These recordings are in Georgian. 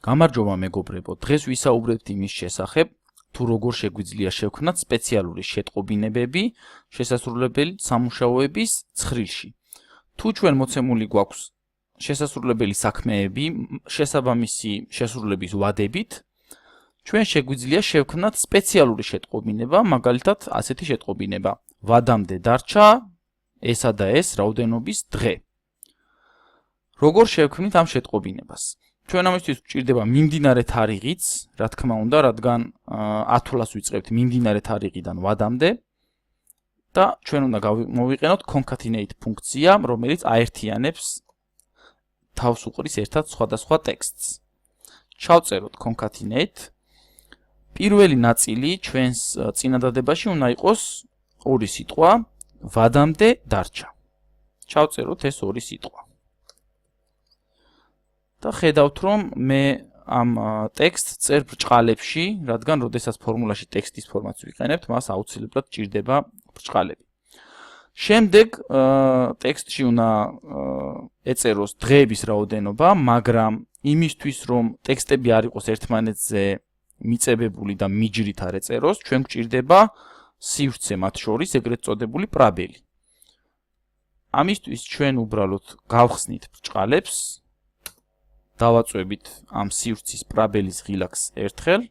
გამარჯობა მეგობრებო, დღეს ვისაუბრებთ იმის შესახებ, თუ როგორ შეგვიძლია შევქმნათ სპეციალური შეტყობინებები შესასრულებელი სამუშაოების ცხრილში. თუ ჩვენ მოცემული გვაქვს შესასრულებელი საქმეები შესაბამისი შესრულების ვადებით, ჩვენ შეგვიძლია შევქმნათ სპეციალური შეტყობინება, მაგალითად ასეთი შეტყობინება: ვადამდე დარჩა ესა და ეს რაოდენობის დღე. როგორ შევქმნით ამ შეტყობინებას? ჩვენ ამისთვის გვჭირდება მიმდინარე თარიღიც, რა თქმა უნდა, რადგან 10-ლას ვიწყებთ მიმდინარე თარიღიდან ვადამდე და ჩვენ უნდა მოვიყენოთ concatenate ფუნქცია, რომელიც აერთიანებს თავს უყრის ერთად სხვადასხვა ტექსტს. ჩავწეროთ concatenate. პირველი ნაწილი ჩვენს წინადადებაში უნდა იყოს ორი სიტყვა, ვადამდე დარჩა. ჩავწეროთ ეს ორი სიტყვა. და ხედავთ, რომ მე ამ ტექსტს წერ ბრჭყალებში, რადგან როდესაც ფორმულაში ტექსტის ფორმატს ვიყენებთ, მას აუცილებლად ჭირდება ბრჭყალები. შემდეგ ტექსტში უნდა ეწეროს დღეების რაოდენობა, მაგრამ იმისთვის, რომ ტექსტები არ იყოს ერთმანეთზე მიწებებული და მიჯრით არ ეწეროს, ჩვენ გვჭირდება სივრცე მათ შორის, ეგრეთ წოდებული პრაბელი. ამისთვის ჩვენ უბრალოდ გავხსნით ბრჭყალებს, დავაწვევით ამ სივრცის პრაბელის ღილაკს ერთხელ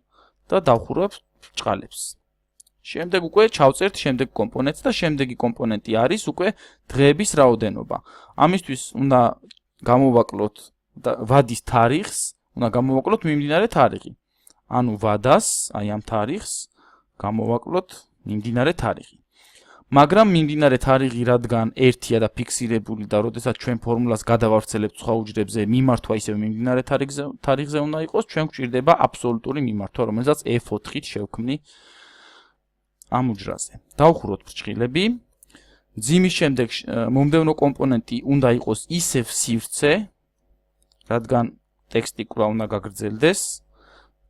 და დავხურავთ ბრჭყალებს. შემდეგ უკვე ჩავწერთ შემდეგ კომპონენტს და შემდეგი კომპონენტი არის უკვე დღეების რაოდენობა. ამისთვის უნდა გამოვაკლოთ ვადის თარიღს, უნდა გამოვაკლოთ მიმდინარე თარიღი. ანუ ვადას, აი ამ თარიღს გამოვაკლოთ მიმდინარე თარიღი. მაგრამ მიმდინარე თარიღი რადგან ერთია და ფიქსირებული და როდესაც ჩვენ ფორმულას გადავავრცელებთ სხვა უჯრებზე, მიმართვა ისევ მიმდინარე თარიღზე უნდა იყოს, ჩვენ გვჭირდება აბსოლუტური მიმართვა, რომელსაც F4-ით შევქმნი ამ უჯრაზე. დავხუროთ ბრჭყილები. ძიმის შემდეგ მომდევნო კომპონენტი უნდა იყოს ისევ სივრცე, რადგან ტექსტი კვლავ უნდა გაგრძელდეს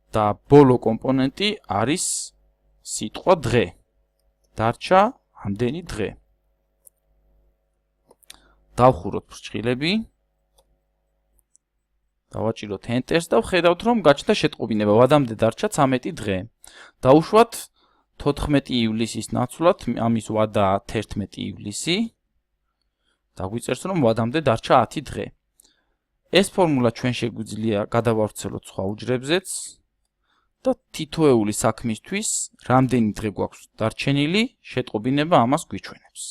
და ბოლო კომპონენტი არის სიტყვა დღე. დარჩა ამდენი დღე. დავხუროთ ბრჭყილები. დავაჭიროთ Enter-ს და ვხედავთ, რომ გაჩნდა შეტყობინება ვადამდე დარჩა 13 დღე. დავუშვათ 14 ივლისის ნაცვლად, ამის ვადა 11 ივლისი. დაგვიწერს, რომ ვადამდე დარჩა 10 დღე. ეს ფორმულა ჩვენ შეგვიძლია გადავავრცელოთ სხვა უჯრებზეც და თითოეული საქმისთვის რამდენი დღე გვაქვს დარჩენილი, შეტყობინება ამას გვიჩვენებს.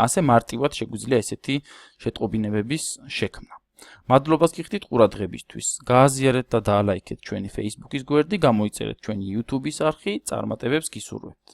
ასე მარტივად შეგვიძლია ესეთი შეტყობინებების შექმნა. მადლობას გიხდით ყურადღებისთვის. გააზიარეთ და დაალაიქეთ ჩვენი Facebook-ის გვერდი, გამოიწერეთ ჩვენი YouTube-ის არხი, წარმატებებს გისურვებთ.